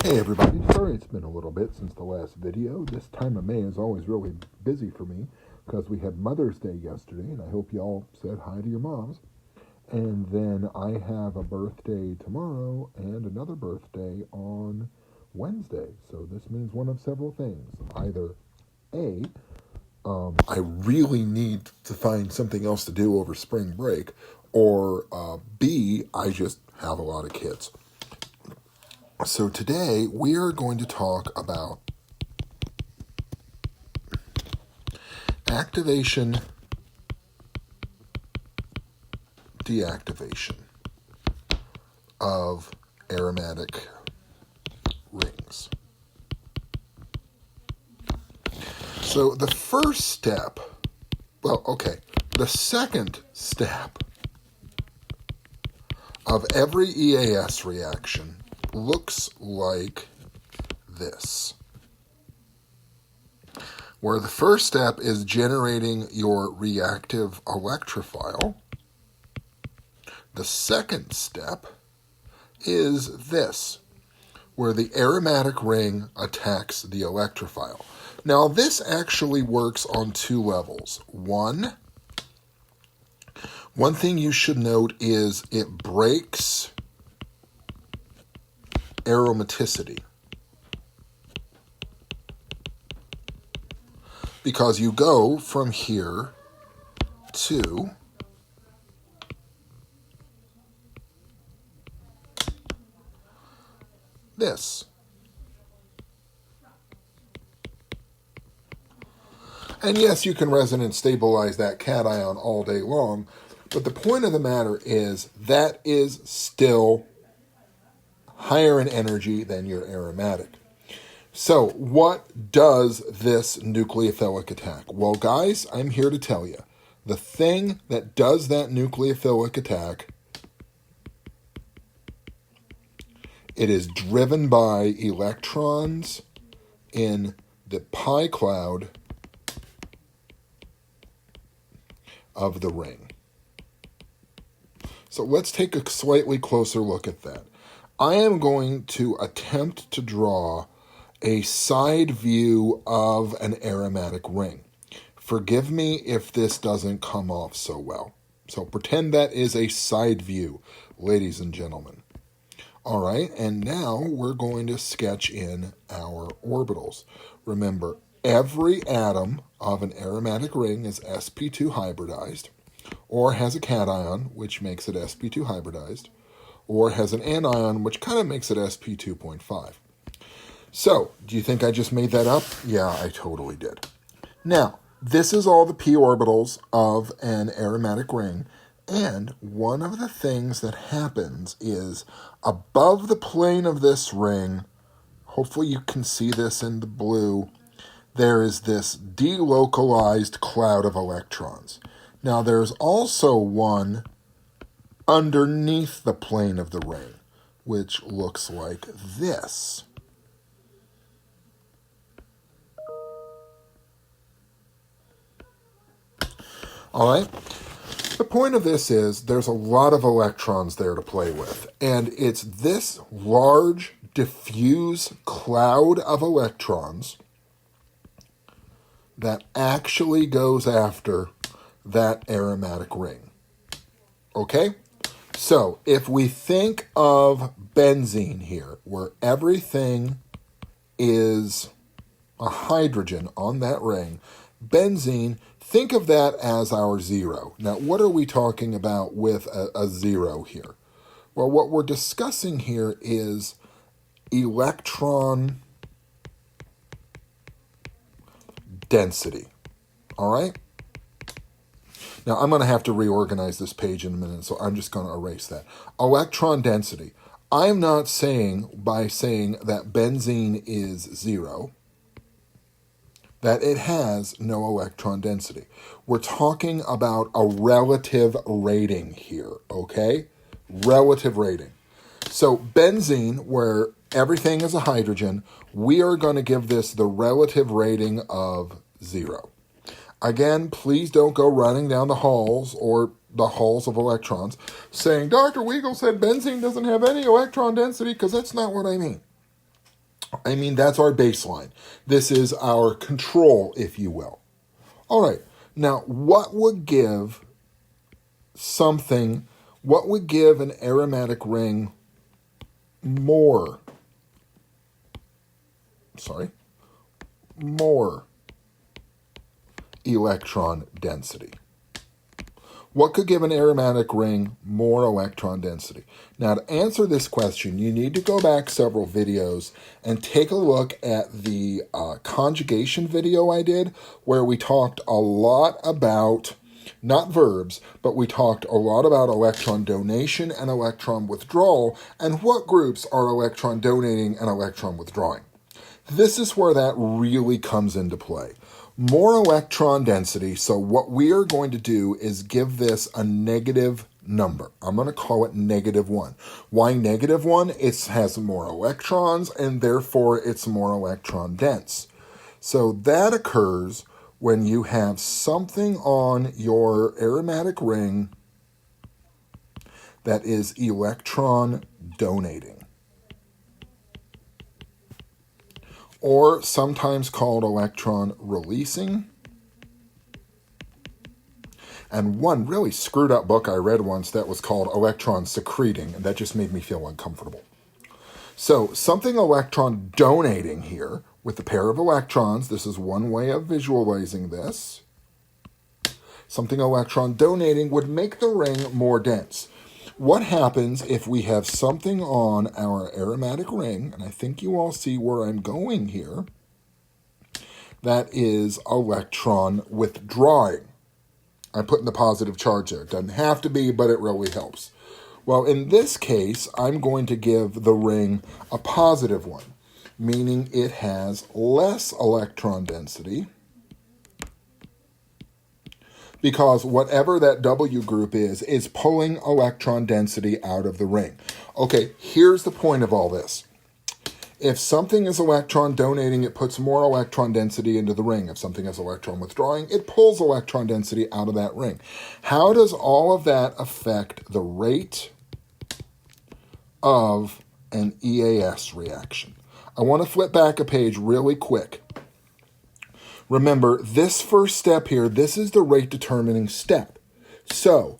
Hey everybody, sorry it's been a little bit since the last video. This time of May is always really busy for me because we had Mother's Day yesterday, and I hope you all said hi to your moms. And then I have a birthday tomorrow and another birthday on Wednesday. So this means one of several things. Either A, I really need to find something else to do over spring break, or B, I just have a lot of kids. So today we are going to talk about activation, deactivation of aromatic rings. So the first step, the second step of every EAS reaction looks like this, where the first step is generating your reactive electrophile. The second step is this, where the aromatic ring attacks the electrophile. Now, this actually works on two levels. One thing you should note is it breaks aromaticity, because you go from here to this. And yes, you can resonance stabilize that cation all day long, but the point of the matter is that is still higher in energy than your aromatic. So what does this nucleophilic attack? Well, guys, I'm here to tell you. The thing that does that nucleophilic attack, it is driven by electrons in the pi cloud of the ring. So let's take a slightly closer look at that. I am going to attempt to draw a side view of an aromatic ring. Forgive me if this doesn't come off so well. So pretend that is a side view, ladies and gentlemen. All right, and now we're going to sketch in our orbitals. Remember, every atom of an aromatic ring is sp2 hybridized, or has a cation, which makes it sp2 hybridized, or has an anion, which kind of makes it sp2.5. So, do you think I just made that up? Yeah, I totally did. Now, this is all the p orbitals of an aromatic ring, and one of the things that happens is above the plane of this ring, hopefully you can see this in the blue, there is this delocalized cloud of electrons. Now, there's also one underneath the plane of the ring, which looks like this. All right? The point of this is there's a lot of electrons there to play with, and it's this large, diffuse cloud of electrons that actually goes after that aromatic ring. Okay? So, if we think of benzene here, where everything is a hydrogen on that ring, benzene, think of that as our zero. Now, what are we talking about with a zero here? Well, what we're discussing here is electron density. All right? Now, I'm going to have to reorganize this page in a minute, so I'm just going to erase that. Electron density. I'm not saying, by saying that benzene is zero, that it has no electron density. We're talking about a relative rating here, okay? Relative rating. So benzene, where everything is a hydrogen, we are going to give this the relative rating of 0. Again, please don't go running down the halls or the halls of electrons saying, Dr. Weigel said benzene doesn't have any electron density, because that's not what I mean. I mean, that's our baseline. This is our control, if you will. All right. Now, what would give an aromatic ring more electron density? What could give an aromatic ring more electron density? Now, to answer this question, you need to go back several videos and take a look at the conjugation video I did, where we talked a lot about, not verbs, but we talked a lot about electron donation and electron withdrawal, and what groups are electron donating and electron withdrawing. This is where that really comes into play. More electron density, so what we are going to do is give this a negative number. I'm going to call it -1. Why -1? It has more electrons, and therefore it's more electron dense. So that occurs when you have something on your aromatic ring that is electron donating, or sometimes called electron releasing. And one really screwed up book I read once that was called electron secreting, and that just made me feel uncomfortable. So something electron donating here with a pair of electrons, this is one way of visualizing this. Something electron donating would make the ring more dense. What happens if we have something on our aromatic ring, and I think you all see where I'm going here, that is electron withdrawing? I'm putting the positive charge there. It doesn't have to be, but it really helps. Well, in this case, I'm going to give the ring a positive one, meaning it has less electron density, because whatever that W group is pulling electron density out of the ring. Okay, here's the point of all this. If something is electron donating, it puts more electron density into the ring. If something is electron withdrawing, it pulls electron density out of that ring. How does all of that affect the rate of an EAS reaction? I want to flip back a page really quick. Remember, this first step here, this is the rate determining step. So,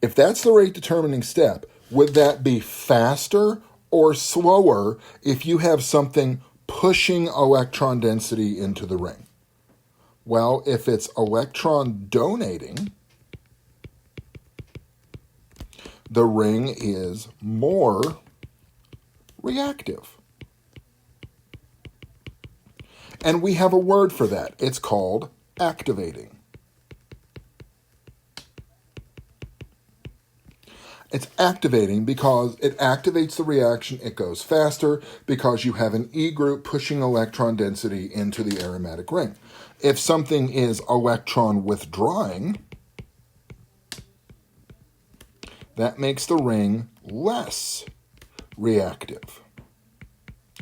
if that's the rate determining step, would that be faster or slower if you have something pushing electron density into the ring? Well, if it's electron donating, the ring is more reactive. And we have a word for that. It's called activating. It's activating because it activates the reaction. It goes faster because you have an E group pushing electron density into the aromatic ring. If something is electron withdrawing, that makes the ring less reactive.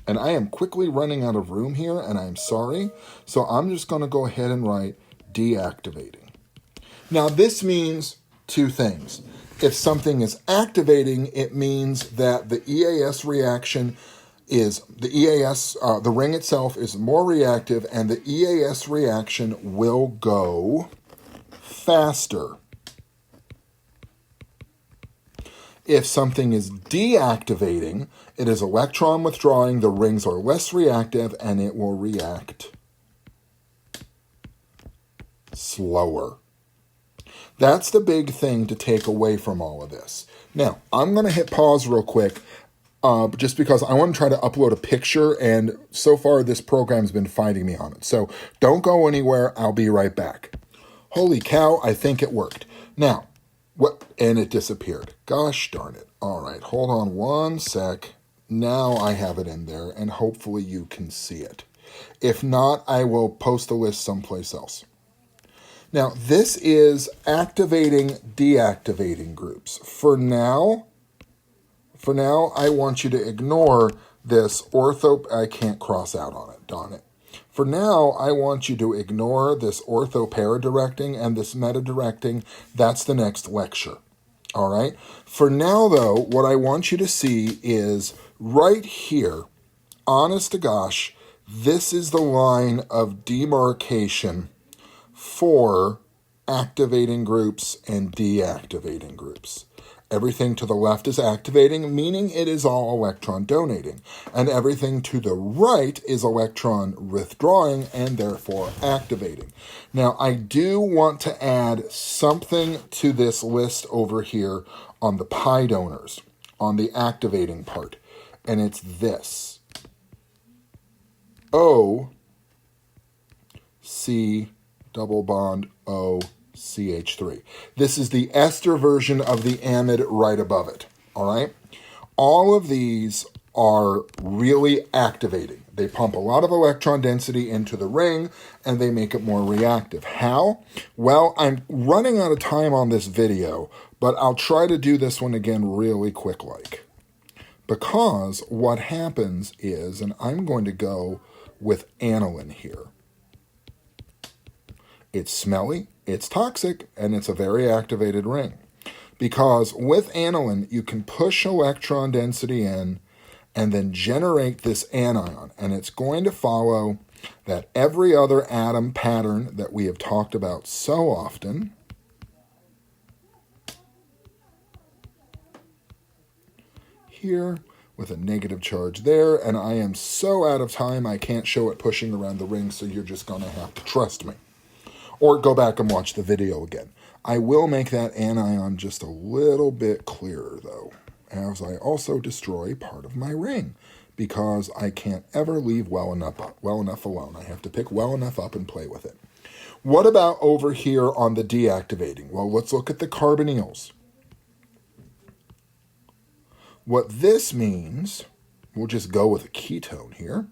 And I am quickly running out of room here, and I'm sorry. So I'm just going to go ahead and write deactivating. Now, this means two things. If something is activating, it means that the EAS reaction is, the ring itself is more reactive, and the EAS reaction will go faster. If something is deactivating, it is electron withdrawing, the rings are less reactive, and it will react slower. That's the big thing to take away from all of this. Now, I'm going to hit pause real quick, just because I want to try to upload a picture, and so far this program's been fighting me on it. So don't go anywhere. I'll be right back. Holy cow, I think it worked. Now, what? And it disappeared. Gosh darn it. All right, hold on one sec. Now I have it in there, and hopefully you can see it. If not, I will post a list someplace else. Now, this is activating, deactivating groups. For now, I want you to ignore this I can't cross out on it, darn it. For now, I want you to ignore this ortho-para-directing and this meta-directing. That's the next lecture. All right? For now, though, what I want you to see is right here, honest to gosh, this is the line of demarcation for activating groups and deactivating groups. Everything to the left is activating, meaning it is all electron donating. And everything to the right is electron withdrawing and therefore activating. Now, I do want to add something to this list over here on the pi donors, on the activating part. And it's this. O, C, double bond, O, CH3. This is the ester version of the amide right above it, all right? All of these are really activating. They pump a lot of electron density into the ring, and they make it more reactive. How? Well, I'm running out of time on this video, but I'll try to do this one again really quick-like. Because what happens is, and I'm going to go with aniline here. It's smelly, it's toxic, and it's a very activated ring. Because with aniline, you can push electron density in and then generate this anion. And it's going to follow that every other atom pattern that we have talked about so often. Here, with a negative charge there, and I am so out of time I can't show it pushing around the ring, so you're just going to have to trust me. Or go back and watch the video again. I will make that anion just a little bit clearer, though, as I also destroy part of my ring, because I can't ever leave well enough alone. I have to pick well enough up and play with it. What about over here on the deactivating? Well, let's look at the carbonyls. What this means, we'll just go with a ketone here.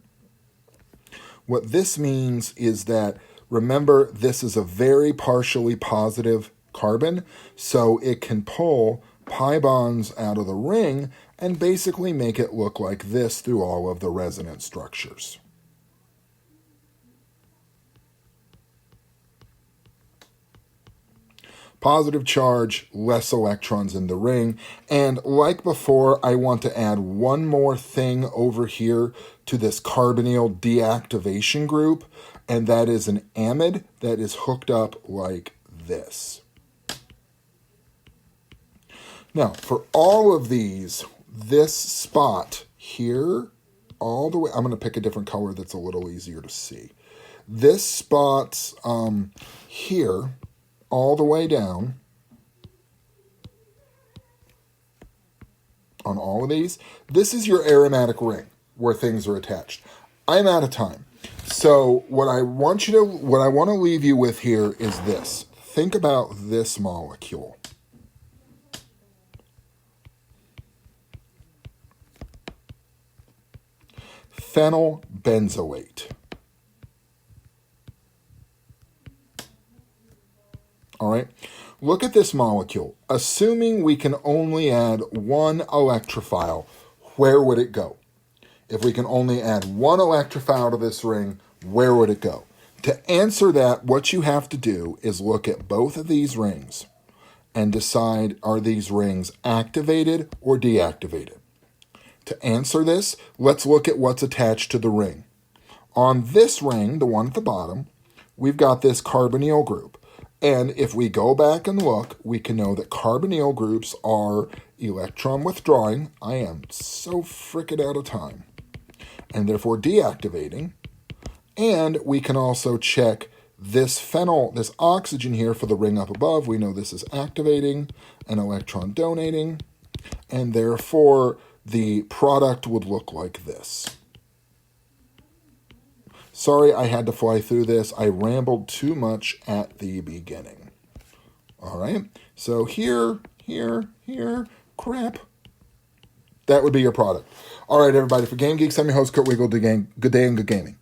What this means is that, remember, this is a very partially positive carbon, so it can pull pi bonds out of the ring and basically make it look like this through all of the resonance structures. Positive charge, less electrons in the ring. And like before, I want to add one more thing over here to this carbonyl deactivation group, and that is an amide that is hooked up like this. Now, for all of these, this spot here, all the way, I'm going to pick a different color that's a little easier to see. This spot here, all the way down on all of these, this is your aromatic ring where things are attached. I'm out of time. So what I want to leave you with here is this. Think about this molecule. Phenyl benzoate. All right, look at this molecule. Assuming we can only add one electrophile, where would it go? If we can only add one electrophile to this ring, where would it go? To answer that, what you have to do is look at both of these rings and decide, are these rings activated or deactivated? To answer this, let's look at what's attached to the ring. On this ring, the one at the bottom, we've got this carbonyl group. And if we go back and look, we can know that carbonyl groups are electron withdrawing. I am so frickin' out of time. And therefore deactivating. And we can also check this phenyl, this oxygen here for the ring up above. We know this is activating and electron donating. And therefore the product would look like this. Sorry, I had to fly through this. I rambled too much at the beginning. All right, so here, crap. That would be your product. All right, everybody, for Game Geeks, I'm your host, Kurt Wiggle. Good day and good gaming.